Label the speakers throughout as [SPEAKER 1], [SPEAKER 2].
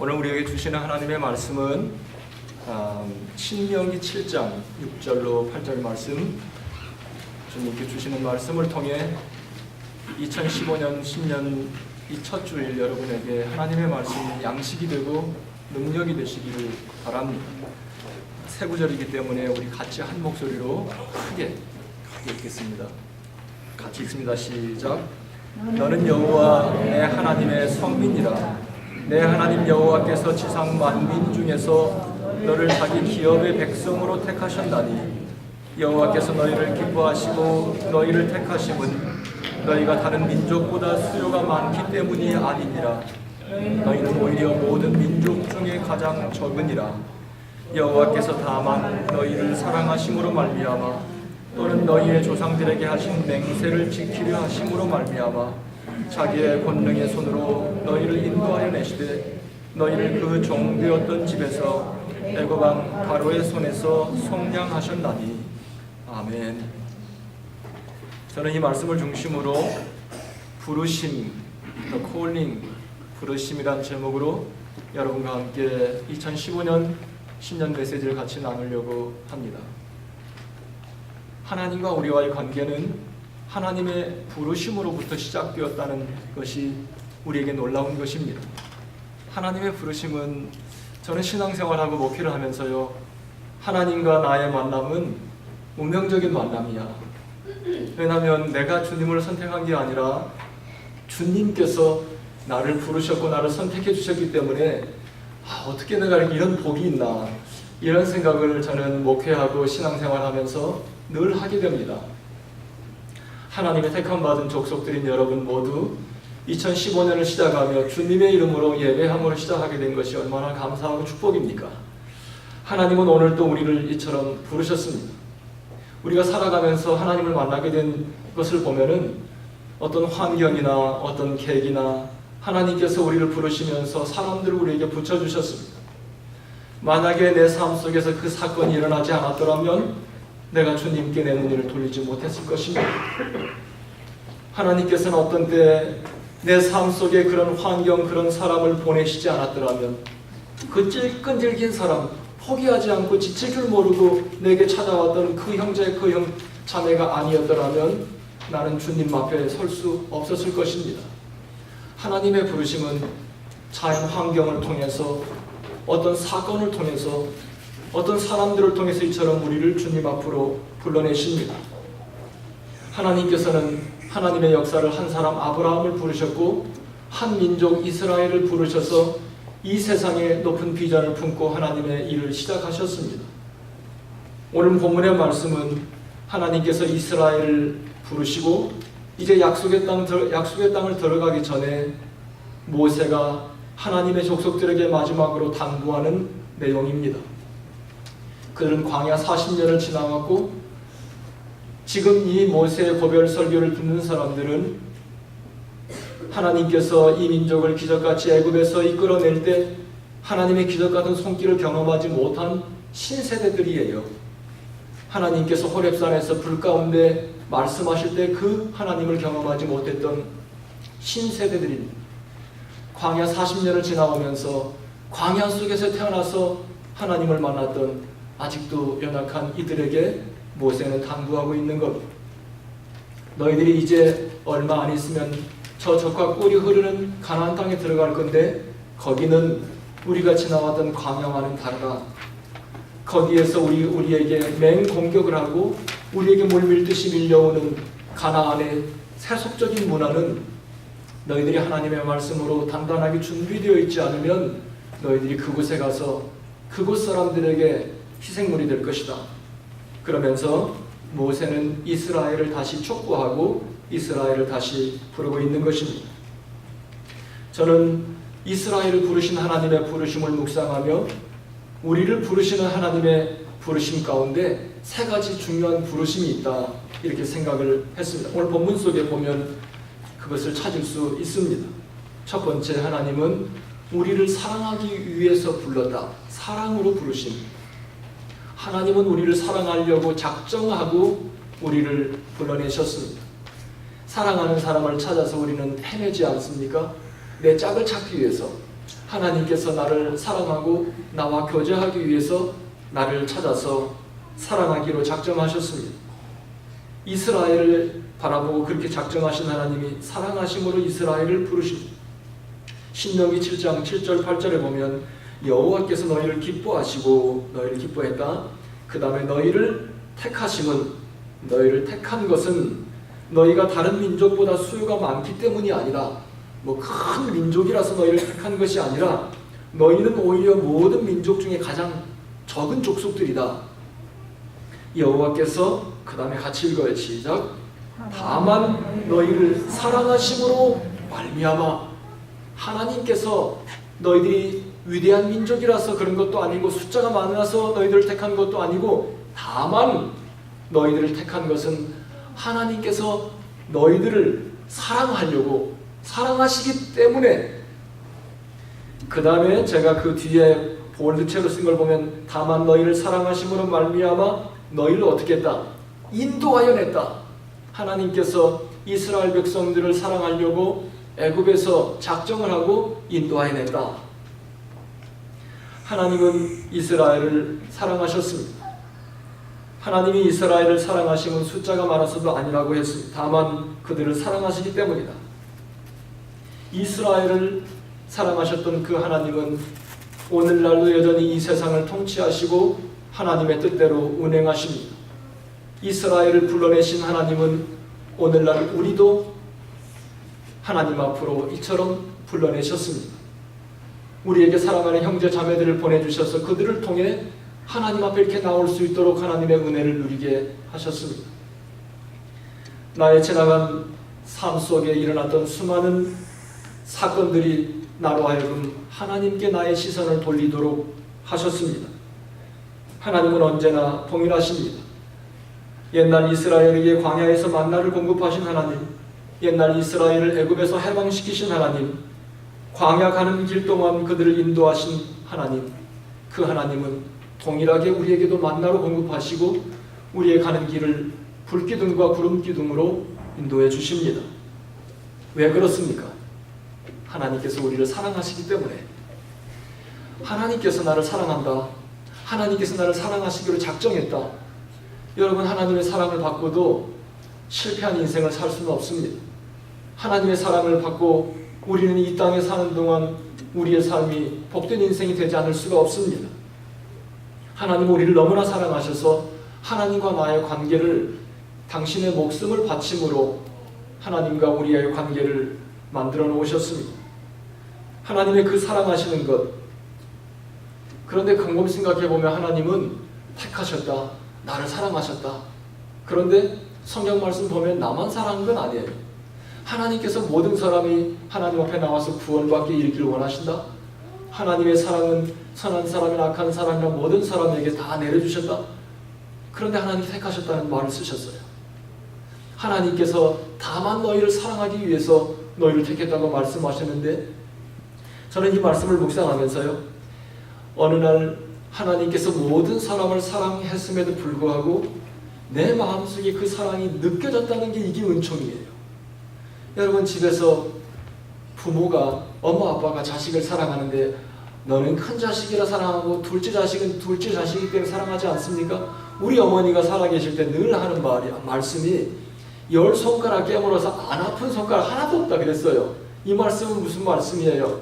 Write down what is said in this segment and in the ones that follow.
[SPEAKER 1] 오늘 우리에게 주시는 하나님의 말씀은 신명기 7장 6절로 8절 말씀, 주님께 주시는 말씀을 통해 2015년 신년 이 첫 주일 여러분에게 하나님의 말씀이 양식이 되고 능력이 되시기를 바랍니다. 세 구절이기 때문에 우리 같이 한 목소리로 크게 읽겠습니다. 같이 읽습니다. 시작. 너는 여호와 내 하나님의 성민이라. 내 하나님 여호와께서 지상 만민 중에서 너를 자기 기업의 백성으로 택하셨나니 여호와께서 너희를 기뻐하시고 너희를 택하심은 너희가 다른 민족보다 수요가 많기 때문이 아니니라. 너희는 오히려 모든 민족 중에 가장 적으니라. 여호와께서 다만 너희를 사랑하심으로 말미암아 또는 너희의 조상들에게 하신 맹세를 지키려 하심으로 말미암아 자기의 권능의 손으로 너희를 인도하여 내시되 너희를 그 종되었던 집에서 애굽 왕 바로의 손에서 속량하셨나니. 아멘. 저는 이 말씀을 중심으로 부르심, The Calling, 부르심이란 제목으로 여러분과 함께 2015년 신년 메시지를 같이 나누려고 합니다. 하나님과 우리와의 관계는 하나님의 부르심으로부터 시작되었다는 것이 우리에게 놀라운 것입니다. 하나님의 부르심은, 저는 신앙생활하고 목회를 하면서요, 하나님과 나의 만남은 운명적인 만남이야. 왜냐하면 내가 주님을 선택한 게 아니라 주님께서 나를 부르셨고 나를 선택해 주셨기 때문에 어떻게 내가 이런 복이 있나, 이런 생각을 저는 목회하고 신앙생활하면서 늘 하게 됩니다. 하나님의 택함받은 족속들인 여러분 모두 2015년을 시작하며 주님의 이름으로 예배함으로 시작하게 된 것이 얼마나 감사하고 축복입니까? 하나님은 오늘 또 우리를 이처럼 부르셨습니다. 우리가 살아가면서 하나님을 만나게 된 것을 보면은 어떤 환경이나 어떤 계기나 하나님께서 우리를 부르시면서 사람들을 우리에게 붙여주셨습니다. 만약에 내 삶 속에서 그 사건이 일어나지 않았더라면 내가 주님께 내 눈을 돌리지 못했을 것입니다. 하나님께서는 어떤 때 내 삶 속에 그런 환경, 그런 사람을 보내시지 않았더라면 그 끈질긴 사람, 포기하지 않고 지칠 줄 모르고 내게 찾아왔던 그 형제, 그 자매가 아니었더라면 나는 주님 앞에 설 수 없었을 것입니다. 하나님의 부르심은 자연 환경을 통해서, 어떤 사건을 통해서, 어떤 사람들을 통해서 이처럼 우리를 주님 앞으로 불러내십니다. 하나님께서는 하나님의 역사를 한 사람 아브라함을 부르셨고 한 민족 이스라엘을 부르셔서 이 세상에 높은 비전을 품고 하나님의 일을 시작하셨습니다. 오늘 본문의 말씀은 하나님께서 이스라엘을 부르시고 이제 약속의 땅을 들어가기 전에 모세가 하나님의 족속들에게 마지막으로 당부하는 내용입니다. 그들은 광야 40년을 지나왔고 지금 이 모세의 고별 설교를 듣는 사람들은 하나님께서 이 민족을 기적같이 애굽에서 이끌어낼 때 하나님의 기적같은 손길을 경험하지 못한 신세대들이에요. 하나님께서 호렙산에서 불 가운데 말씀하실 때 그 하나님을 경험하지 못했던 신세대들입니다. 광야 40년을 지나오면서 광야 속에서 태어나서 하나님을 만났던 아직도 연약한 이들에게 모세는 당부하고 있는 겁니다. 너희들이 이제 얼마 안 있으면 저 젖과 꿀이 흐르는 가나안 땅에 들어갈 건데 거기는 우리가 지나왔던 광야와는 다르다. 거기에서 우리에게 맹공격을 하고 우리에게 물밀듯이 밀려오는 가나안의 세속적인 문화는 너희들이 하나님의 말씀으로 단단하게 준비되어 있지 않으면 너희들이 그곳에 가서 그곳 사람들에게 희생물이 될 것이다. 그러면서 모세는 이스라엘을 다시 촉구하고 이스라엘을 다시 부르고 있는 것입니다. 저는 이스라엘을 부르신 하나님의 부르심을 묵상하며 우리를 부르시는 하나님의 부르심 가운데 세 가지 중요한 부르심이 있다, 이렇게 생각을 했습니다. 오늘 본문 속에 보면 그것을 찾을 수 있습니다. 첫 번째, 하나님은 우리를 사랑하기 위해서 불렀다. 사랑으로 부르심. 하나님은 우리를 사랑하려고 작정하고 우리를 불러내셨습니다. 사랑하는 사람을 찾아서 우리는 헤매지 않습니까? 내 짝을 찾기 위해서, 하나님께서 나를 사랑하고 나와 교제하기 위해서 나를 찾아서 사랑하기로 작정하셨습니다. 이스라엘을 바라보고 그렇게 작정하신 하나님이 사랑하심으로 이스라엘을 부르십니다. 신명기 7장 7절 8절에 보면 여호와께서 너희를 기뻐하시고 너희를 기뻐했다. 그 다음에 너희를 택한 것은 너희가 다른 민족보다 수요가 많기 때문이 아니라 큰 민족이라서 너희를 택한 것이 아니라 너희는 오히려 모든 민족 중에 가장 적은 족속들이다. 여호와께서 그 다음에 같이 읽어요. 시작. 다만 너희를 사랑하심으로 말미암아. 하나님께서 너희들이 위대한 민족이라서 그런 것도 아니고 숫자가 많아서 너희들을 택한 것도 아니고 다만 너희들을 택한 것은 하나님께서 너희들을 사랑하려고 사랑하시기 때문에. 그 다음에 제가 그 뒤에 볼드체로 쓴 걸 보면 다만 너희를 사랑하심으로 말미암아 너희를 어떻게 했다? 인도하여 냈다. 하나님께서 이스라엘 백성들을 사랑하려고 애굽에서 작정을 하고 인도하여 냈다. 하나님은 이스라엘을 사랑하셨습니다. 하나님이 이스라엘을 사랑하심은 숫자가 많아서도 아니라고 했습니다. 다만 그들을 사랑하시기 때문이다. 이스라엘을 사랑하셨던 그 하나님은 오늘날도 여전히 이 세상을 통치하시고 하나님의 뜻대로 운행하십니다. 이스라엘을 불러내신 하나님은 오늘날 우리도 하나님 앞으로 이처럼 불러내셨습니다. 우리에게 사랑하는 형제 자매들을 보내주셔서 그들을 통해 하나님 앞에 이렇게 나올 수 있도록 하나님의 은혜를 누리게 하셨습니다. 나의 지나간 삶 속에 일어났던 수많은 사건들이 나로 하여금 하나님께 나의 시선을 돌리도록 하셨습니다. 하나님은 언제나 동일하십니다. 옛날 이스라엘에게 광야에서 만나를 공급하신 하나님, 옛날 이스라엘을 애굽에서 해방시키신 하나님, 광야 가는 길 동안 그들을 인도하신 하나님, 그 하나님은 동일하게 우리에게도 만나로 공급하시고 우리의 가는 길을 불기둥과 구름기둥으로 인도해 주십니다. 왜 그렇습니까? 하나님께서 우리를 사랑하시기 때문에. 하나님께서 나를 사랑한다. 하나님께서 나를 사랑하시기로 작정했다. 여러분, 하나님의 사랑을 받고도 실패한 인생을 살 수는 없습니다. 하나님의 사랑을 받고 우리는 이 땅에 사는 동안 우리의 삶이 복된 인생이 되지 않을 수가 없습니다. 하나님은 우리를 너무나 사랑하셔서 하나님과 나의 관계를 당신의 목숨을 바침으로 하나님과 우리의 관계를 만들어 놓으셨습니다. 하나님의 그 사랑하시는 것, 그런데 곰곰이 생각해보면 하나님은 택하셨다. 나를 사랑하셨다. 그런데 성경 말씀 보면 나만 사랑한 건 아니에요. 하나님께서 모든 사람이 하나님 앞에 나와서 구원받게 이르기를 원하신다. 하나님의 사랑은 선한 사람이나 악한 사람이나 모든 사람에게 다 내려주셨다. 그런데 하나님이 택하셨다는 말을 쓰셨어요. 하나님께서 다만 너희를 사랑하기 위해서 너희를 택했다고 말씀하셨는데, 저는 이 말씀을 묵상하면서요, 어느 날 하나님께서 모든 사람을 사랑했음에도 불구하고 내 마음속에 그 사랑이 느껴졌다는 게 이게 은총이에요. 여러분, 집에서 부모가, 엄마 아빠가 자식을 사랑하는데 너는 큰 자식이라 사랑하고 둘째 자식은 둘째 자식이기 때문에 사랑하지 않습니까? 우리 어머니가 살아계실 때 늘 하는 말씀이 10손가락 깨물어서 안 아픈 손가락 하나도 없다 그랬어요. 이 말씀은 무슨 말씀이에요?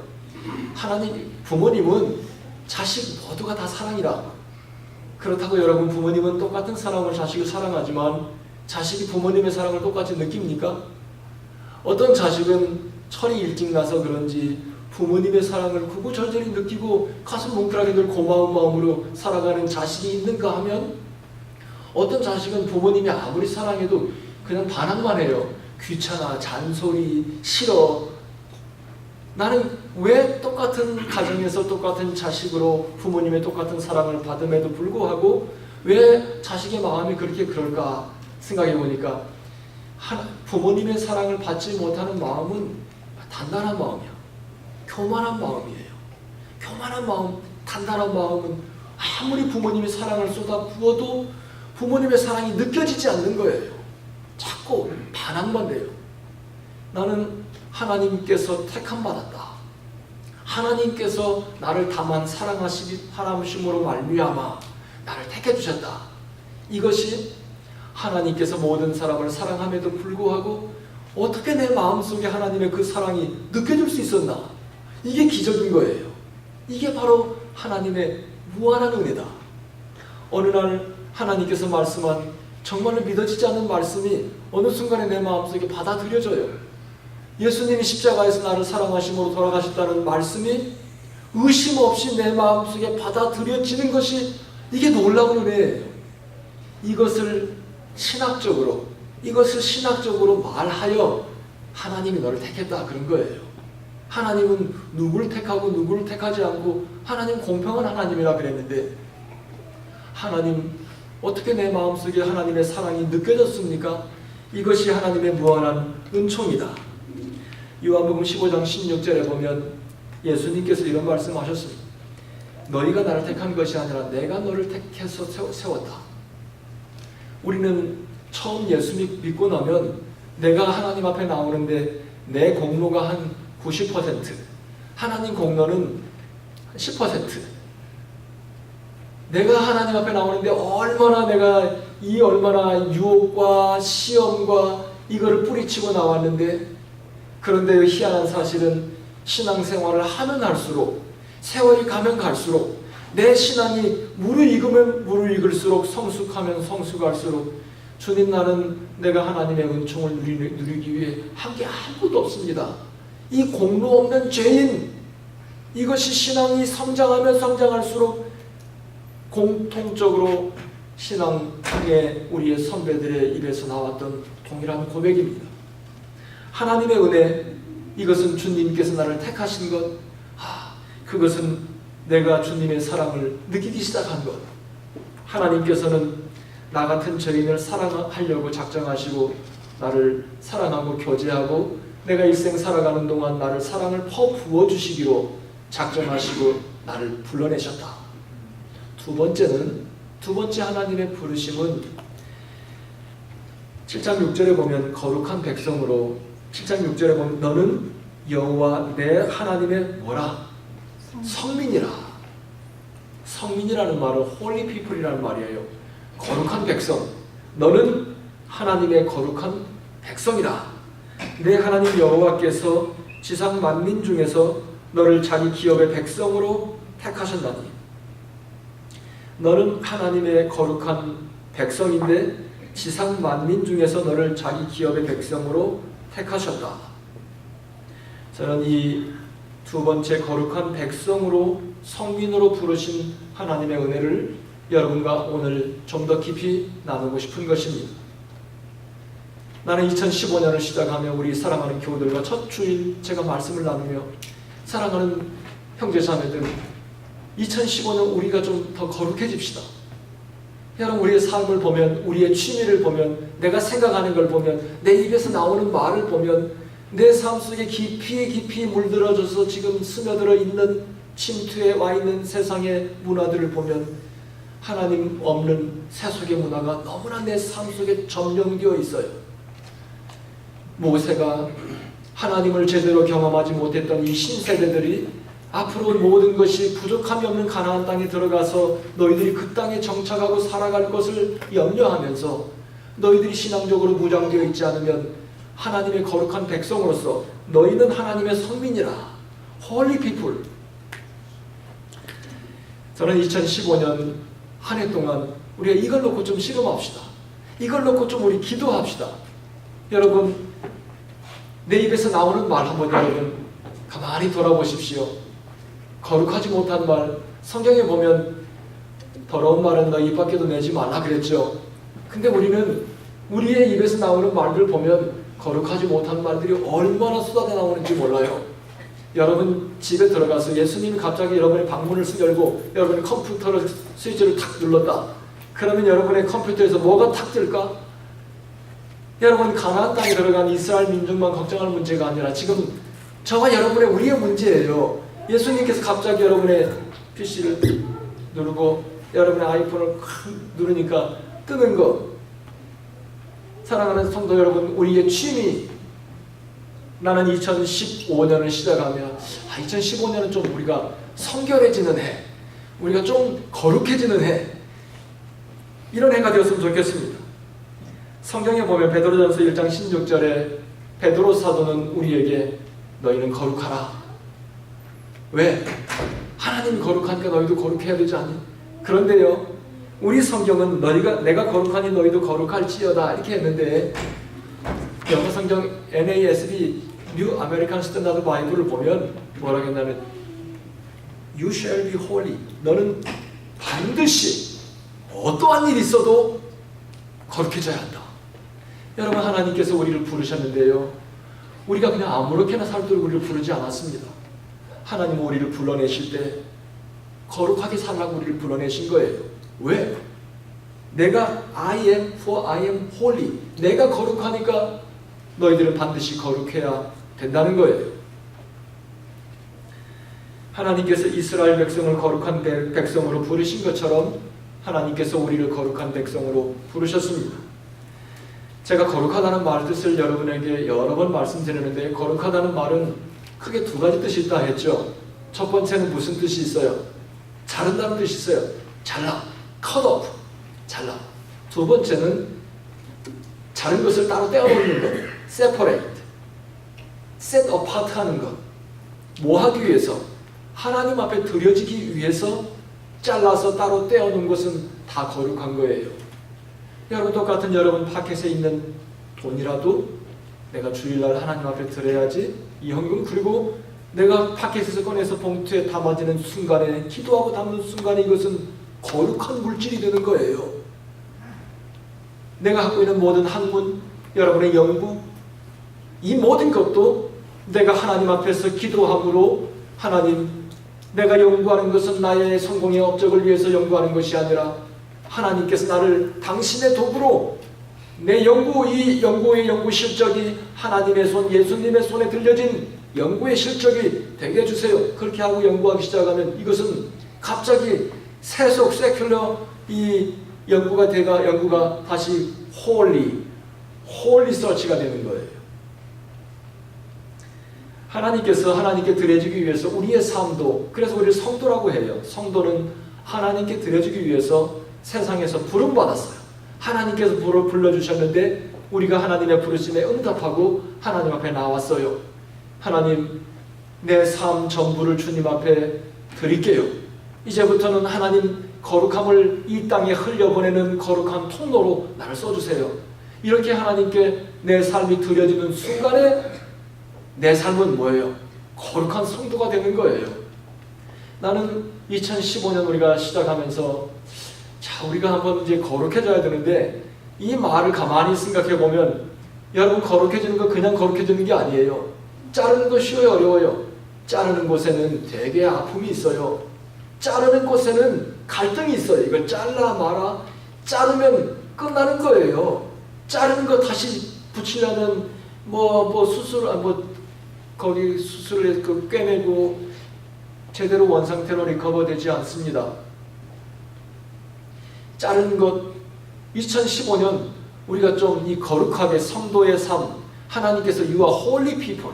[SPEAKER 1] 하나님, 부모님은 자식 모두가 다 사랑이다. 그렇다고 여러분, 부모님은 똑같은 사랑으로 자식을 사랑하지만 자식이 부모님의 사랑을 똑같이 느낍니까? 어떤 자식은 철이 일찍 나서 그런지 부모님의 사랑을 구구절절히 느끼고 가슴 뭉클하게 늘 고마운 마음으로 살아가는 자식이 있는가 하면, 어떤 자식은 부모님이 아무리 사랑해도 그냥 반항만 해요. 귀찮아, 잔소리, 싫어. 나는 왜 똑같은 가정에서 똑같은 자식으로 부모님의 똑같은 사랑을 받음에도 불구하고 왜 자식의 마음이 그렇게 그럴까 생각해 보니까, 부모님의 사랑을 받지 못하는 마음은 단단한 마음이야. 교만한 마음이에요. 교만한 마음, 단단한 마음은 아무리 부모님의 사랑을 쏟아 부어도 부모님의 사랑이 느껴지지 않는 거예요. 자꾸 반항만 돼요. 나는 하나님께서 택함 받았다. 하나님께서 나를 다만 사랑하심으로 말미암아 나를 택해 주셨다. 이것이 하나님께서 모든 사람을 사랑함에도 불구하고 어떻게 내 마음속에 하나님의 그 사랑이 느껴질 수 있었나? 이게 기적인 거예요. 이게 바로 하나님의 무한한 은혜다. 어느 날 하나님께서 말씀한 정말로 믿어지지 않는 말씀이 어느 순간에 내 마음속에 받아들여져요. 예수님이 십자가에서 나를 사랑하심으로 돌아가셨다는 말씀이 의심 없이 내 마음속에 받아들여지는 것이 이게 놀라운 은혜예요. 이것을 신학적으로 말하여 하나님이 너를 택했다 그런 거예요. 하나님은 누구를 택하고 누구를 택하지 않고 하나님 공평한 하나님이라 그랬는데 하나님 어떻게 내 마음속에 하나님의 사랑이 느껴졌습니까? 이것이 하나님의 무한한 은총이다. 요한복음 15장 16절에 보면 예수님께서 이런 말씀하셨습니다. 너희가 나를 택한 것이 아니라 내가 너를 택해서 세웠다. 우리는 처음 예수 믿고 나면 내가 하나님 앞에 나오는데 내 공로가 한 90%, 하나님 공로는 10%. 내가 하나님 앞에 나오는데 얼마나 유혹과 시험과 이거를 뿌리치고 나왔는데, 그런데 희한한 사실은 신앙생활을 하면 할수록, 세월이 가면 갈수록, 내 신앙이 무르익으면 무르익을수록, 성숙하면 성숙할수록 주님, 나는 내가 하나님의 은총을 누리기 위해 한 게 아무것도 없습니다. 이 공로 없는 죄인, 이것이 신앙이 성장하면 성장할수록 공통적으로 신앙의 우리의 선배들의 입에서 나왔던 동일한 고백입니다. 하나님의 은혜, 이것은 주님께서 나를 택하신 것, 그것은 내가 주님의 사랑을 느끼기 시작한 것. 하나님께서는 나 같은 죄인을 사랑하려고 작정하시고 나를 사랑하고 교제하고 내가 일생 살아가는 동안 나를 사랑을 부어주시기로 작정하시고 나를 불러내셨다. 두 번째 하나님의 부르심은 7장 6절에 보면 거룩한 백성으로, 7장 6절에 보면 너는 여호와 내 하나님의 뭐라? 성민이라. 성민이라는 말은 holy people이라는 말이에요. 거룩한 백성. 너는 하나님의 거룩한 백성이라. 내 하나님 여호와께서 지상 만민 중에서 너를 자기 기업의 백성으로 택하셨나니. 너는 하나님의 거룩한 백성인데 지상 만민 중에서 너를 자기 기업의 백성으로 택하셨다. 저는 이 두 번째 거룩한 백성으로, 성민으로 부르신 하나님의 은혜를 여러분과 오늘 좀 더 깊이 나누고 싶은 것입니다. 나는 2015년을 시작하며 우리 사랑하는 교우들과 첫 주일 제가 말씀을 나누며, 사랑하는 형제자매들, 2015년 우리가 좀 더 거룩해집시다. 여러분, 우리의 삶을 보면, 우리의 취미를 보면, 내가 생각하는 걸 보면, 내 입에서 나오는 말을 보면, 내 삶 속에 깊이 물들어져서 지금 스며들어 있는, 침투해 와 있는 세상의 문화들을 보면 하나님 없는 세속의 문화가 너무나 내 삶 속에 점령되어 있어요. 모세가 하나님을 제대로 경험하지 못했던 이 신세대들이 앞으로 모든 것이 부족함이 없는 가나안 땅에 들어가서 너희들이 그 땅에 정착하고 살아갈 것을 염려하면서 너희들이 신앙적으로 무장되어 있지 않으면 하나님의 거룩한 백성으로서 너희는 하나님의 성민이라, holy people. 저는 2015년 한 해 동안 우리가 이걸 놓고 좀 실험합시다. 이걸 놓고 좀 우리 기도합시다. 여러분, 내 입에서 나오는 말 한번 여러분 가만히 돌아보십시오. 거룩하지 못한 말, 성경에 보면 더러운 말은 너 입 밖에도 내지 말라 그랬죠. 근데 우리는 우리의 입에서 나오는 말들 보면 거룩하지 못한 말들이 얼마나 쏟아져 나오는지 몰라요. 여러분 집에 들어가서 예수님이 갑자기 여러분의 방문을 열고 여러분의 컴퓨터를 스위치를 탁 눌렀다. 그러면 여러분의 컴퓨터에서 뭐가 탁 뜰까? 여러분, 가나안 땅에 들어간 이스라엘 민족만 걱정할 문제가 아니라 지금 저와 여러분의 우리의 문제예요. 예수님께서 갑자기 여러분의 PC를 누르고 여러분의 아이폰을 누르니까 뜨는 거. 사랑하는 성도 여러분, 우리의 취미, 나는 2015년을 시작하며 2015년은 좀 우리가 성결해지는 해, 우리가 좀 거룩해지는 해, 이런 해가 되었으면 좋겠습니다. 성경에 보면 베드로전서 1장 16절에 베드로 사도는 우리에게 너희는 거룩하라. 왜? 하나님이 거룩하니까 너희도 거룩해야 되지 않니? 그런데요, 우리 성경은 내가 거룩하니 너희도 거룩할지어다 이렇게 했는데, 영어 성경 NASB New American Standard Bible을 보면 뭐라고 했냐면 You shall be holy. 너는 반드시 어떠한 일이 있어도 거룩해져야 한다. 여러분, 하나님께서 우리를 부르셨는데요, 우리가 그냥 아무렇게나 살도록 우리를 부르지 않았습니다. 하나님은 우리를 불러내실 때 거룩하게 살라고 우리를 불러내신 거예요. 왜? 내가 I am for I am holy. 내가 거룩하니까 너희들은 반드시 거룩해야 된다는 거예요. 하나님께서 이스라엘 백성을 거룩한 백성으로 부르신 것처럼 하나님께서 우리를 거룩한 백성으로 부르셨습니다. 제가 거룩하다는 말 뜻을 여러분에게 여러 번 말씀드리는데, 거룩하다는 말은 크게 두 가지 뜻이 있다 했죠. 첫 번째는 무슨 뜻이 있어요? 자른다는 뜻이 있어요. 잘라, cut off, 잘라. 두 번째는 자른 것을 따로 떼어놓는 것, separate, set apart 하는 것. 뭐 하기 위해서? 하나님 앞에 드려지기 위해서 잘라서 따로 떼어놓은 것은 다 거룩한 거예요. 여러분, 똑같은 여러분 파켓에 있는 돈이라도 내가 주일날 하나님 앞에 드려야지, 이 헌금, 그리고 내가 파켓에서 꺼내서 봉투에 담아지는 순간에, 기도하고 담는 순간에 이것은 거룩한 물질이 되는 거예요. 내가 갖고 있는 모든 학문, 여러분의 연구, 이 모든 것도 내가 하나님 앞에서 기도함으로, 하나님, 내가 연구하는 것은 나의 성공의 업적을 위해서 연구하는 것이 아니라 하나님께서 나를 당신의 도구로, 내 이 연구의 연구 실적이 하나님의 손, 예수님의 손에 들려진 연구의 실적이 되게 해주세요. 그렇게 하고 연구하기 시작하면 이것은 갑자기 세속 세큘러 이 연구가 다시 홀리 서치가 되는 거예요. 하나님께서 하나님께 드려지기 위해서 우리의 삶도, 그래서 우리를 성도라고 해요. 성도는 하나님께 드려지기 위해서 세상에서 부름받았어요. 하나님께서 불러주셨는데 우리가 하나님의 부르심에 응답하고 하나님 앞에 나왔어요. 하나님, 내 삶 전부를 주님 앞에 드릴게요. 이제부터는 하나님 거룩함을 이 땅에 흘려보내는 거룩한 통로로 나를 써주세요. 이렇게 하나님께 내 삶이 드려지는 순간에 내 삶은 뭐예요? 거룩한 성도가 되는 거예요. 나는 2015년 우리가 시작하면서, 자, 우리가 한번 이제 거룩해져야 되는데, 이 말을 가만히 생각해 보면, 여러분, 거룩해지는 거 그냥 거룩해지는 게 아니에요. 자르는 거 쉬워요, 어려워요? 자르는 곳에는 되게 아픔이 있어요. 자르는 곳에는 갈등이 있어요. 이걸 잘라 마라. 자르면 끝나는 거예요. 자르는 거 다시 붙이려면 거기 수술을 꿰매고 제대로 원상태로 리커버되지 않습니다. 자른 것, 2015년 우리가 좀 이 거룩하게 성도의 삶, 하나님께서 You are holy people,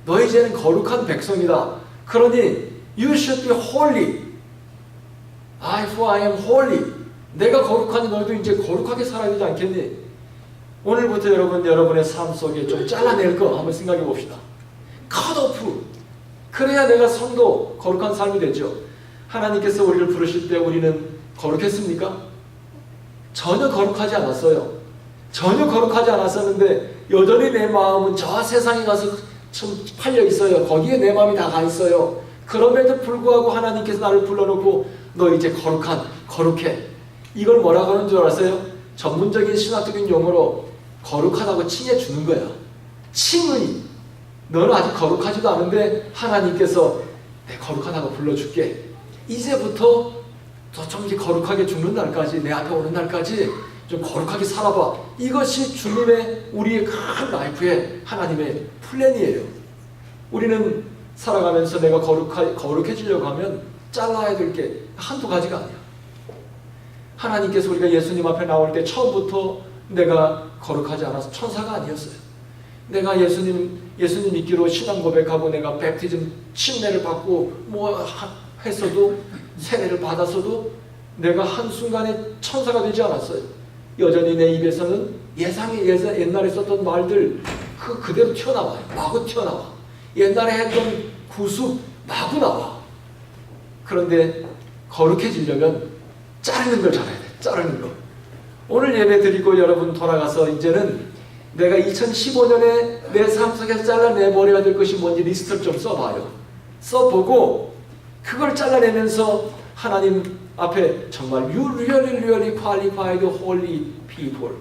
[SPEAKER 1] 너희 이제는 거룩한 백성이다. 그러니 You should be holy. For I am holy. 내가 거룩하니 너희도 이제 거룩하게 살아야 되지 않겠니? 오늘부터 여러분의 삶 속에 좀 잘라낼 거 한번 생각해 봅시다. cut off. 그래야 내가 성도, 거룩한 삶이 되죠. 하나님께서 우리를 부르실 때 우리는 거룩했습니까? 전혀 거룩하지 않았어요. 전혀 거룩하지 않았었는데 여전히 내 마음은 저 세상에 가서 좀 팔려 있어요. 거기에 내 마음이 다 가 있어요. 그럼에도 불구하고 하나님께서 나를 불러놓고 너 이제 거룩해. 이걸 뭐라고 하는 줄 아세요? 전문적인 신학적인 용어로 거룩하다고 칭해 주는 거야. 칭의. 너는 아직 거룩하지도 않은데 하나님께서 내 거룩하다고 불러줄게. 이제부터 더 좀 이제 거룩하게 죽는 날까지, 내 앞에 오는 날까지 좀 거룩하게 살아봐. 이것이 주님의, 우리의 큰 라이프의 하나님의 플랜이에요. 우리는 살아가면서 내가 거룩해지려고 하면 잘라야 될 게 한두 가지가 아니야. 하나님께서 우리가 예수님 앞에 나올 때 처음부터 내가 거룩하지 않아서 천사가 아니었어요. 내가 예수님 믿기로 신앙 고백하고 내가 백티즘 침례를 받고 뭐 했어도, 세례를 받았어도 내가 한순간에 천사가 되지 않았어요. 여전히 내 입에서는 옛날에 썼던 말들 그대로 튀어나와요. 마구 튀어나와. 옛날에 했던 구습 마구 나와. 그런데 거룩해지려면 자르는 걸 잘해야 돼. 자르는 거. 오늘 예배 드리고 여러분 돌아가서 이제는 내가 2015년에 내 삶 속에서 잘라내버려야 될 것이 뭔지 리스트를 좀 써봐요. 써보고 그걸 잘라내면서 하나님 앞에 정말 You really qualified holy people.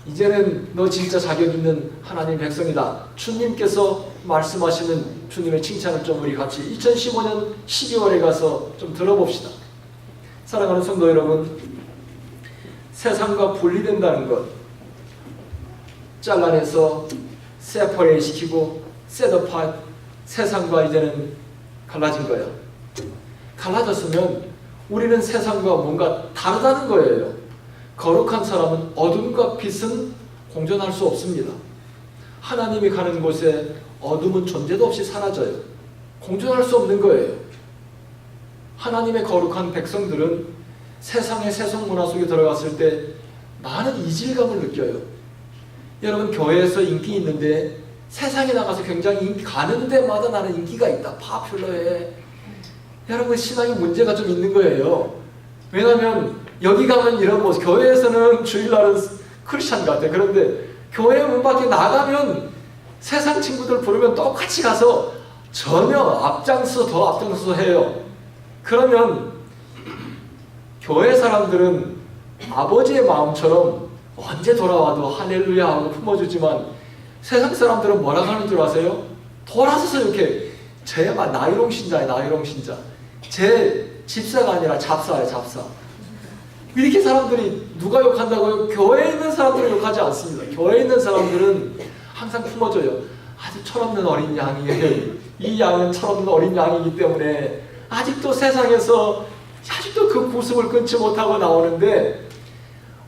[SPEAKER 1] 이제는 너 진짜 자격 있는 하나님 백성이다. 주님께서 말씀하시는 주님의 칭찬을 좀 우리 같이 2015년 12월에 가서 좀 들어봅시다. 사랑하는 성도 여러분, 세상과 분리된다는 것 잘라내서 세퍼레이트 시키고 set apart, 세상과 이제는 갈라진 거예요. 갈라졌으면 우리는 세상과 뭔가 다르다는 거예요. 거룩한 사람은 어둠과 빛은 공존할 수 없습니다. 하나님이 가는 곳에 어둠은 존재도 없이 사라져요. 공존할 수 없는 거예요. 하나님의 거룩한 백성들은 세상의 세속 문화 속에 들어갔을 때 많은 이질감을 느껴요. 여러분, 교회에서 인기 있는데 세상에 나가서 굉장히 인기 가는 데마다 나는 인기가 있다. 파퓰러해. 여러분, 신앙에 문제가 좀 있는 거예요. 왜냐하면 여기 가면 이런 모습, 교회에서는 주일날은 크리스찬 같아. 그런데 교회 문 밖에 나가면 세상 친구들 부르면 똑같이 가서 전혀 더 앞장서서 해요. 그러면 교회 사람들은 아버지의 마음처럼 언제 돌아와도 할렐루야 하고 품어주지만 세상 사람들은 뭐라고 하는 줄 아세요? 돌아서서 이렇게 쟤만 나이롱 신자예요. 나이롱 신자. 제 집사가 아니라 잡사예요. 잡사. 이렇게 사람들이 누가 욕한다고요? 교회에 있는 사람들은 욕하지 않습니다. 교회에 있는 사람들은 항상 품어줘요. 아주 철없는 어린 양이에요. 이 양은 철없는 어린 양이기 때문에 아직도 세상에서 아직도 그 구습을 끊지 못하고 나오는데,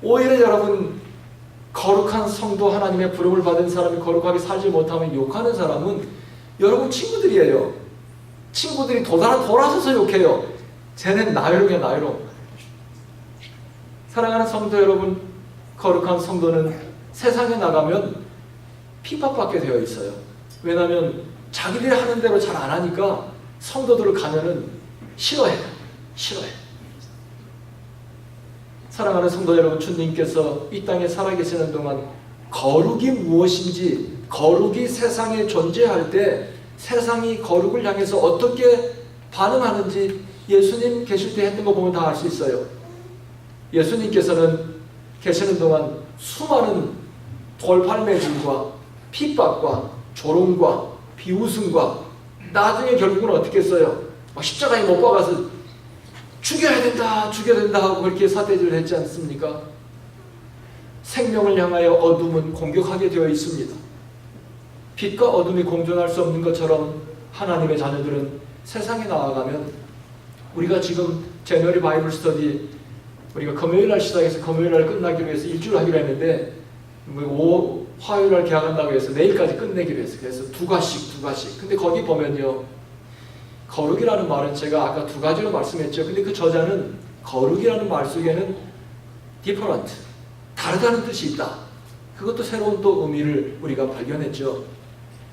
[SPEAKER 1] 오히려 여러분, 거룩한 성도, 하나님의 부름을 받은 사람이 거룩하게 살지 못하면 욕하는 사람은 여러분 친구들이에요. 친구들이 돌아서서 욕해요. 쟤는 나이롱이야, 나이롱. 사랑하는 성도 여러분, 거룩한 성도는 세상에 나가면 핍박받게 되어 있어요. 왜냐하면 자기들이 하는 대로 잘 안 하니까 성도들을 가면은 싫어해요. 사랑하는 성도 여러분, 주님께서 이 땅에 살아계시는 동안 거룩이 무엇인지, 거룩이 세상에 존재할 때 세상이 거룩을 향해서 어떻게 반응하는지 예수님 계실 때 했던 거 보면 다 알 수 있어요. 예수님께서는 계시는 동안 수많은 돌팔매질과 핍박과 조롱과 비웃음과 나중에 결국은 어떻게 했어요? 십자가에 못 박아서 죽여야 된다 하고 그렇게 사태질을 했지 않습니까? 생명을 향하여 어둠은 공격하게 되어 있습니다. 빛과 어둠이 공존할 수 없는 것처럼 하나님의 자녀들은 세상에 나아가면, 우리가 지금 제너리 바이블 스터디 우리가 금요일날 시작해서 금요일날 끝나기로 해서 일주일 하기로 했는데 화요일날 개학한다고 해서 내일까지 끝내기로 했어요. 그래서 두 과씩. 근데 거기 보면요, 거룩이라는 말은 제가 아까 두 가지로 말씀했죠. 근데 그 저자는 거룩이라는 말 속에는 different, 다르다는 뜻이 있다. 그것도 새로운 또 의미를 우리가 발견했죠.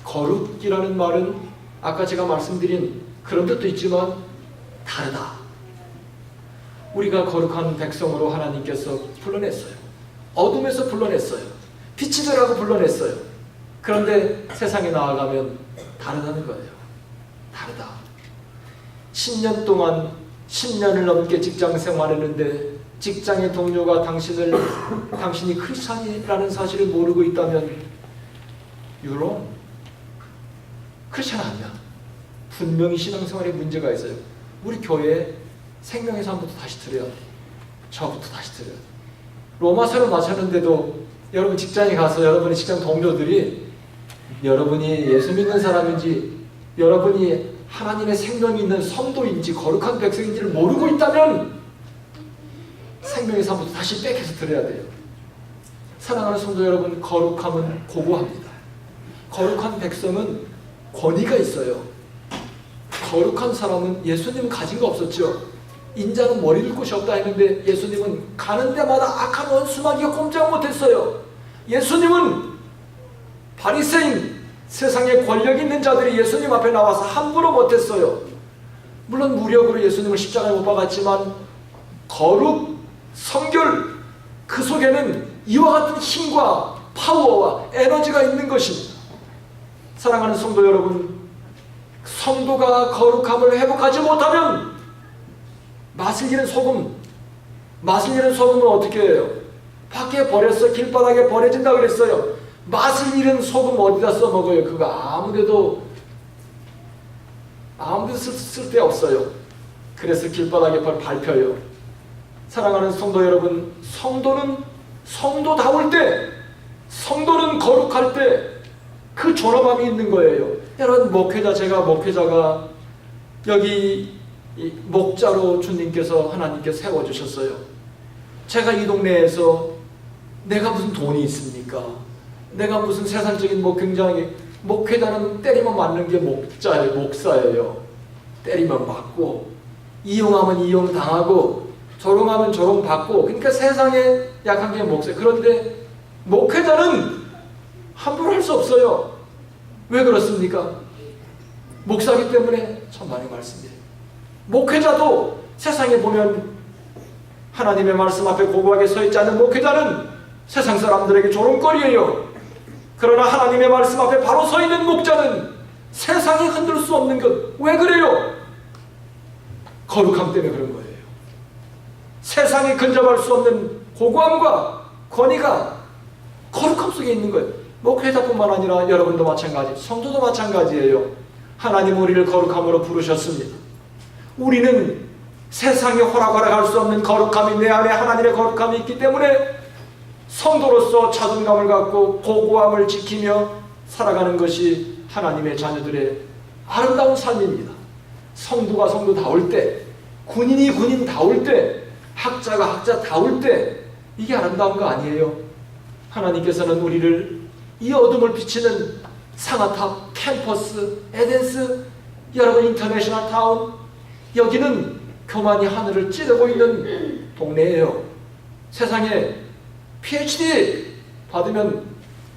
[SPEAKER 1] 거룩이라는 말은 아까 제가 말씀드린 그런 뜻도 있지만 다르다. 우리가 거룩한 백성으로 하나님께서 불러냈어요. 어둠에서 불러냈어요. 빛이 되라고 불러냈어요. 그런데 세상에 나아가면 다르다는 거예요. 다르다. 10년 동안 10년을 넘게 직장 생활했는데 직장의 동료가 당신이 크리스찬이라는 사실을 모르고 있다면 유로 크리스찬 아니야. 분명히 신앙생활에 문제가 있어요. 우리 교회에 생명의 삶부터 다시 드려야 돼. 저부터 다시 드려야 돼. 로마서를 마쳤는데도 여러분 직장에 가서 여러분의 직장 동료들이 여러분이 예수 믿는 사람인지, 여러분이 하나님의 생명이 있는 성도인지 거룩한 백성인지를 모르고 있다면 생명의 삶부터 다시 백해서 드려야 돼요. 사랑하는 성도 여러분, 거룩함은 고고합니다. 거룩한 백성은 권위가 있어요. 거룩한 사람은 예수님은 가진 거 없었죠. 인자는 머리 둘 곳이 없다 했는데 예수님은 가는 데마다 악한 원수마귀가 꼼짝 못했어요. 예수님은 바리새인, 세상에 권력 있는 자들이 예수님 앞에 나와서 함부로 못했어요. 물론 무력으로 예수님을 십자가에 못 박았지만 거룩, 성결, 그 속에는 이와 같은 힘과 파워와 에너지가 있는 것입니다. 사랑하는 성도 여러분, 성도가 거룩함을 회복하지 못하면 맛을 잃은 소금은 어떻게 해요? 밖에 버렸어. 길바닥에 버려진다 그랬어요. 맛을 잃은 소금 어디다 써먹어요? 그거 아무데도 쓸데 없어요. 그래서 길바닥에 밟혀요. 사랑하는 성도 여러분, 성도는 성도다울 때, 성도는 거룩할 때 그 존엄함이 있는 거예요. 여러분, 목회자가 여기 목자로 주님께서 하나님께서 세워주셨어요. 제가 이 동네에서 내가 무슨 돈이 있습니까? 내가 무슨 세상적인 굉장히 목회자는 때리면 맞는 게 목사예요. 때리면 맞고 이용하면 이용당하고 조롱하면 조롱받고, 그러니까 세상에 약한 게 목사. 그런데 목회자는 함부로 할 수 없어요. 왜 그렇습니까? 목사기 때문에 천만의 말씀이에요. 목회자도 세상에 보면 하나님의 말씀 앞에 고고하게 서 있지 않는 목회자는 세상 사람들에게 조롱거리예요. 그러나 하나님의 말씀 앞에 바로 서 있는 목자는 세상이 흔들 수 없는 것. 왜 그래요? 거룩함 때문에 그런 거예요. 세상이 근접할 수 없는 고고함과 권위가 거룩함 속에 있는 거예요. 목회자뿐만 아니라 여러분도 마찬가지, 성도도 마찬가지예요. 하나님 우리를 거룩함으로 부르셨습니다. 우리는 세상에 허락할 수 없는 거룩함이 내 안에 하나님의 거룩함이 있기 때문에 성도로서 자존감을 갖고 고고함을 지키며 살아가는 것이 하나님의 자녀들의 아름다운 삶입니다. 성도가 성도다울 때, 군인이 군인다울 때, 학자가 학자다울 때, 이게 아름다운 거 아니에요. 하나님께서는 우리를 이 어둠을 비치는 상아탑, 캠퍼스, 에덴스, 여러분 인터내셔널 타운, 여기는 교만이 하늘을 찌르고 있는 동네예요. 세상에 PhD 받으면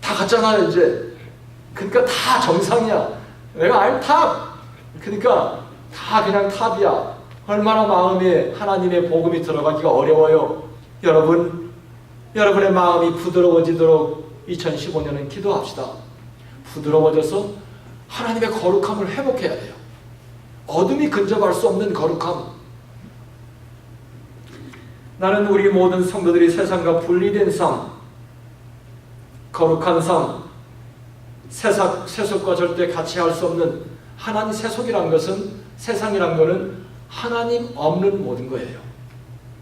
[SPEAKER 1] 다 갔잖아요 이제. 그러니까 다 정상이야. 내가 I'm top. 그러니까 다 그냥 탑이야. 얼마나 마음에 하나님의 복음이 들어가기가 어려워요. 여러분의 마음이 부드러워지도록 2015년은 기도합시다. 부드러워져서 하나님의 거룩함을 회복해야 돼요. 어둠이 근접할 수 없는 거룩함. 나는 우리 모든 성도들이 세상과 분리된 삶, 거룩한 삶, 세속과 절대 같이 할 수 없는 하나님. 세속이란 것은, 세상이란 것은 하나님 없는 모든 거예요.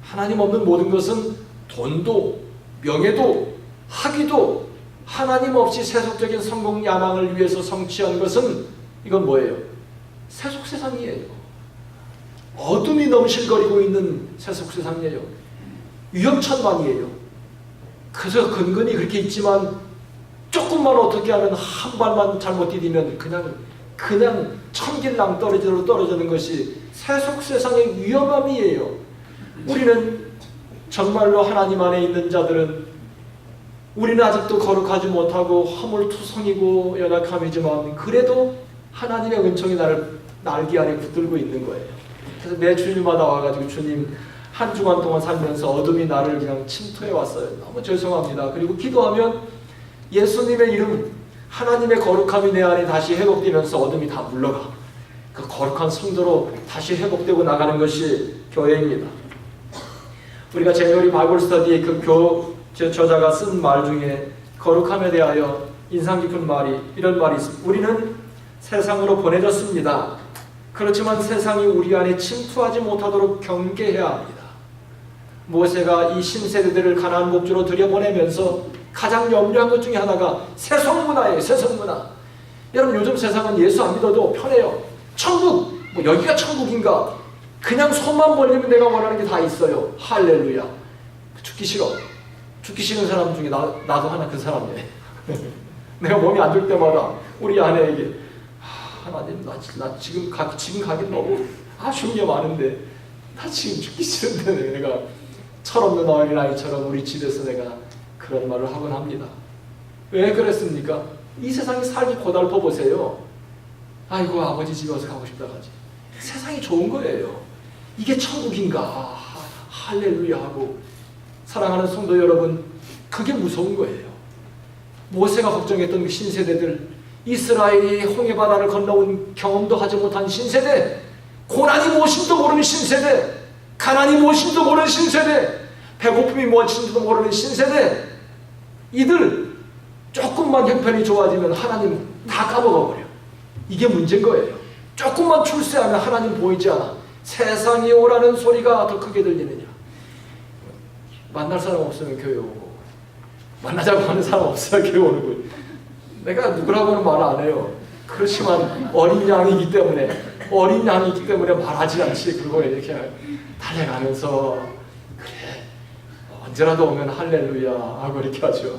[SPEAKER 1] 하나님 없는 모든 것은 돈도 명예도 학위도 하나님 없이 세속적인 성공 야망을 위해서 성취한 것은 이건 뭐예요? 세속 세상이에요. 어둠이 넘실거리고 있는 세속 세상이에요. 위험천만이에요. 그래서 근근이 그렇게 있지만 조금만 어떻게 하면 한 발만 잘못 디디면 그냥 천길랑 떨어지는 것이 세속 세상의 위험함이에요. 우리는 정말로 하나님 안에 있는 자들은 우리는 아직도 거룩하지 못하고 허물투성이고 연약함이지만 그래도 하나님의 은총이 나를 날개 아래 붙들고 있는 거예요. 그래서 매 주일마다 와가지고 주님, 한 주간 동안 살면서 어둠이 나를 그냥 침투해 왔어요. 너무 죄송합니다. 그리고 기도하면 예수님의 이름, 하나님의 거룩함이 내 안에 다시 회복되면서 어둠이 다 물러가. 그 거룩한 성도로 다시 회복되고 나가는 것이 교회입니다. 우리가 제너리 바이블 스터디의 저자가 쓴 말 중에 거룩함에 대하여 인상 깊은 말이, 이런 말이 있습니다. 우리는 세상으로 보내졌습니다. 그렇지만 세상이 우리 안에 침투하지 못하도록 경계해야 합니다. 모세가 이 신세대들을 가나안 목주로 들여보내면서 가장 염려한 것 중에 하나가 세속문화예요. 세속문화. 여러분, 요즘 세상은 예수 안 믿어도 편해요. 천국, 여기가 천국인가? 그냥 손만 벌리면 내가 원하는 게 다 있어요. 할렐루야. 죽기 싫어. 죽기 싫은 사람 중에 나도 하나 그 사람이에요. 내가 몸이 안 좋을 때마다 우리 아내에게 하나님 나 지금 가긴 너무 아쉬운 게 많은데 나 지금 죽기 싫은데 내가 철없는 어린아이처럼 우리 집에서 내가 그런 말을 하곤 합니다. 왜 그랬습니까? 이 세상이 살기 고달퍼 보세요. 아이고 아버지 집에 어서 가고 싶다 가지. 세상이 좋은 거예요. 이게 천국인가 할렐루야 하고. 사랑하는 성도 여러분, 그게 무서운 거예요. 모세가 걱정했던 신세대들, 이스라엘이 홍해바다를 건너온 경험도 하지 못한 신세대, 고난이 무엇인지도 모르는 신세대, 가난이 무엇인지도 모르는 신세대, 배고픔이 무엇인지도 모르는 신세대, 이들 조금만 형편이 좋아지면 하나님 다 까먹어버려. 이게 문제인 거예요. 조금만 출세하면 하나님 보이지 않아. 세상이 오라는 소리가 더 크게 들리느냐. 만날 사람 없으면 교회 오고, 만나자고 하는 사람 없어야 교회 오는 거예요. 내가 누구라고는 말 안 해요. 그렇지만 어린 양이기 때문에 말하지 않지. 그리고 이렇게 달려가면서 그래 언제라도 오면 할렐루야 하고 이렇게 하죠.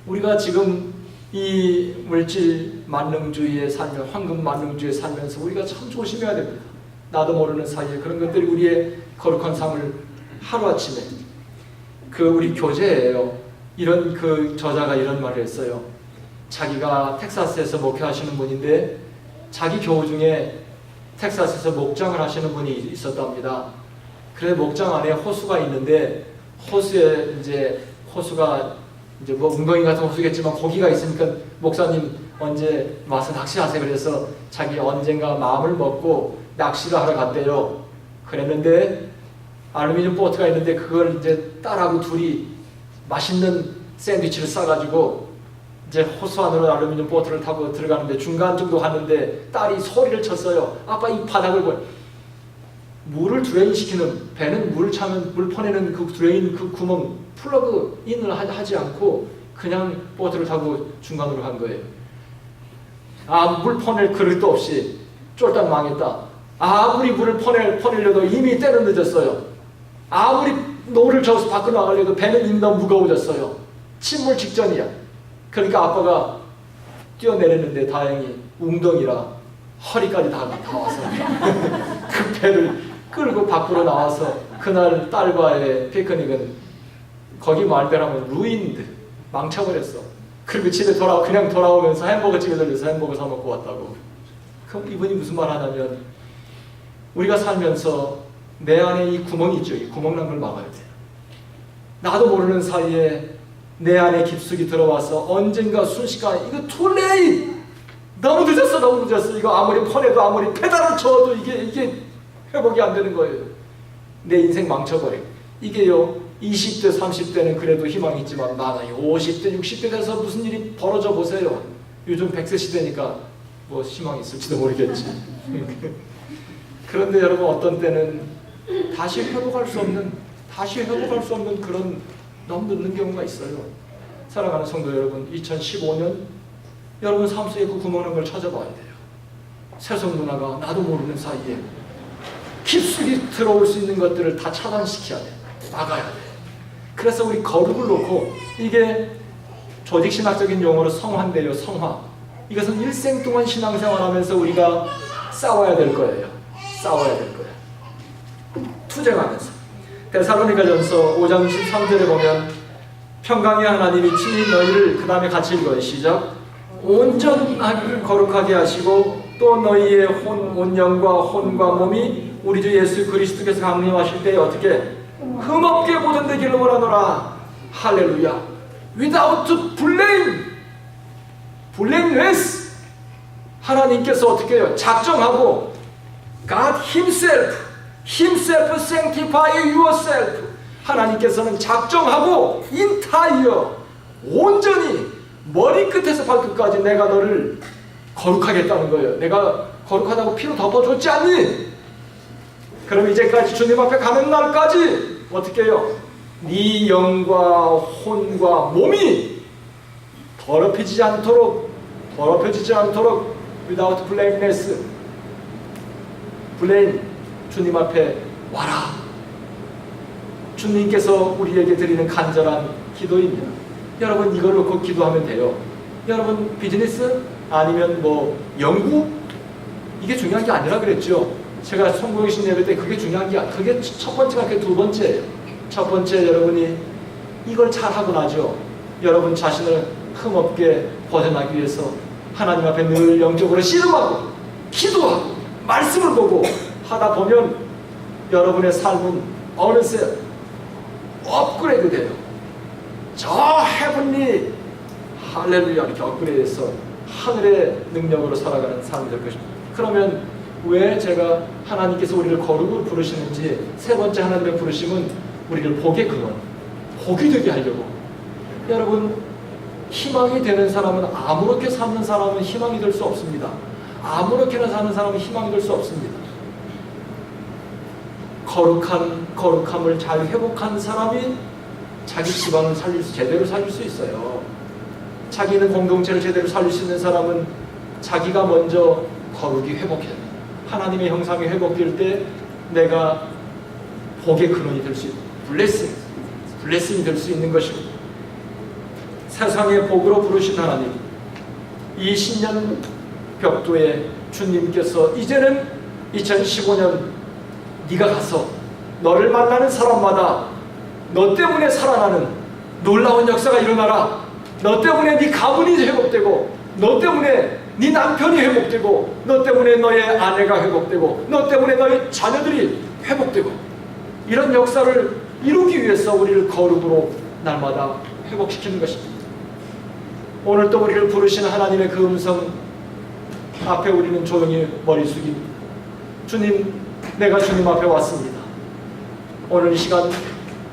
[SPEAKER 1] 우리가 지금 이 물질 만능주의에 살며 황금 만능주의에 살면서 우리가 참 조심해야 됩니다. 나도 모르는 사이에 그런 것들이 우리의 거룩한 삶을 하루아침에, 우리 교재예요. 이런 저자가 이런 말을 했어요. 자기가 텍사스에서 목회하시는 분인데 자기 교우 중에 텍사스에서 목장을 하시는 분이 있었답니다. 그래 목장 안에 호수가 있는데 호수가 뭐 웅덩이 같은 호수겠지만 고기가 있으니까 목사님 언제 와서 낚시하세요. 그래서 자기 언젠가 마음을 먹고 낚시를 하러 갔대요. 그랬는데 알루미늄 보트가 있는데 그걸 이제 딸하고 둘이 맛있는 샌드위치를 싸가지고 이제 호수 안으로 알루미늄 보트를 타고 들어가는데 중간 정도 갔는데 딸이 소리를 쳤어요. 아빠 이 바닥을 보여. 물을 드레인 시키는, 배는 물을 차면 물 퍼내는 그 드레인 그 구멍 플러그 인을 하지 않고 그냥 보트를 타고 중간으로 간 거예요. 물 퍼낼 그릇도 없이 쫄딱 망했다. 아무리 물을 퍼내려도 이미 때는 늦었어요. 아무리 노를 저어서 밖으로 나가려도 배는 이미 너무 무거워졌어요. 침몰 직전이야. 그러니까 아빠가 뛰어내렸는데 다행히 웅덩이라 허리까지 다 와서 그 배를 끌고 밖으로 나와서 그날 딸과의 피크닉은 거기 말대로하면 루인드, 망쳐버렸어. 그리고 집에 그냥 돌아오면서 햄버거 집에 들려서 햄버거 사 먹고 왔다고. 그럼 이분이 무슨 말 하냐면 우리가 살면서 내 안에 이 구멍이 있죠. 이 구멍 난 걸 막아야 돼요. 나도 모르는 사이에 내 안에 깊숙이 들어와서 언젠가 순식간에 이거 too late! 너무 늦었어. 이거 아무리 퍼내도 아무리 페달을 쳐도 이게 회복이 안 되는 거예요. 내 인생 망쳐버려. 이게요 20대 30대는 그래도 희망이 있지만 많아요. 50대 60대 돼서 무슨 일이 벌어져 보세요. 요즘 100세 시대니까 뭐 희망이 있을지도 모르겠지. 그런데 여러분 어떤 때는 다시 회복할 수 없는 그런 너무 늦는 경우가 있어요. 사랑하는 성도 여러분, 2015년 여러분 삶 속에 그 구멍난 걸 찾아봐야 돼요. 세속 문화가 나도 모르는 사이에 깊숙이 들어올 수 있는 것들을 다 차단시켜야 돼. 막아야 돼. 그래서 우리 거룩을 놓고, 이게 조직신학적인 용어로 성화인데요. 성화. 이것은 일생 동안 신앙생활하면서 우리가 싸워야 될 거예요. 투쟁하면서. 데살로니가전서 5장 13절에 보면 평강의 하나님이 친히 너희를, 그 다음에 같이 읽어요. 시작. 온전하게 거룩하게 하시고 또 너희의 온 영과 혼과 몸이 우리 주 예수 그리스도께서 강림하실 때 어떻게 흠없게 보존되기를 원하노라. 할렐루야. Without blame, blameless. 하나님께서 어떻게 해요? 작정하고 God Himself sanctify yourself. 하나님께서는 작정하고 entire, 온전히 머리끝에서 발끝까지 내가 너를 거룩하겠다는 거예요. 내가 거룩하다고 피로 덮어줬지 않니? 그럼 이제까지 주님 앞에 가는 날까지 어떻게 해요? 네 영과 혼과 몸이 더럽혀지지 않도록 without blameless, blame, 주님 앞에 와라. 주님께서 우리에게 드리는 간절한 기도입니다. 여러분 이걸 놓고 기도하면 돼요. 여러분 비즈니스 아니면 뭐 연구 이게 중요한 게 아니라 그랬죠. 제가 성공신 예배 때 그게 중요한 게 그게 첫 번째가 그게 두 번째예요. 첫 번째 여러분이 이걸 잘하고 나죠. 여러분 자신을 흠없게 벗어나기 위해서 하나님 앞에 늘 영적으로 씨름하고 기도하고 말씀을 보고 하다 보면 여러분의 삶은 어느새 업그레이드 돼요. 저 헤븐리 할렐루야 이렇게 업그레이드해서 하늘의 능력으로 살아가는 삶이 될 것입니다. 그러면 왜 제가 하나님께서 우리를 거룩으로 부르시는지 세 번째 하나님의 부르심은 우리를 복의 근원, 복이 되게 하려고. 여러분 희망이 되는 사람은 아무렇게 사는 사람은 희망이 될 수 없습니다. 아무렇게나 사는 사람은 희망이 될 수 없습니다. 거룩함을 잘 회복한 사람이 자기 집안을 제대로 살릴 수 있어요. 자기는 공동체를 제대로 살릴 수 있는 사람은 자기가 먼저 거룩이 회복해요. 하나님의 형상이 회복될 때 내가 복의 근원이 될 수 있는 블레싱이 될 수 있는 것입니다. 세상의 복으로 부르신 하나님, 이 신년 벽도에 주님께서 이제는 2015년 네가 가서 너를 만나는 사람마다 너 때문에 살아나는 놀라운 역사가 일어나라. 너 때문에 네 가문이 회복되고, 너 때문에 네 남편이 회복되고, 너 때문에 너의 아내가 회복되고, 너 때문에 너의 자녀들이 회복되고, 이런 역사를 이루기 위해서 우리를 거룩으로 날마다 회복시키는 것입니다. 오늘 또 우리를 부르시는 하나님의 그 음성 앞에 우리는 조용히 머리 숙입니다. 주님, 내가 주님 앞에 왔습니다. 오늘 이 시간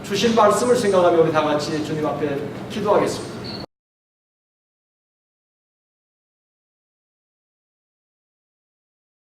[SPEAKER 1] 주신 말씀을 생각하며 우리 다 같이 주님 앞에 기도하겠습니다.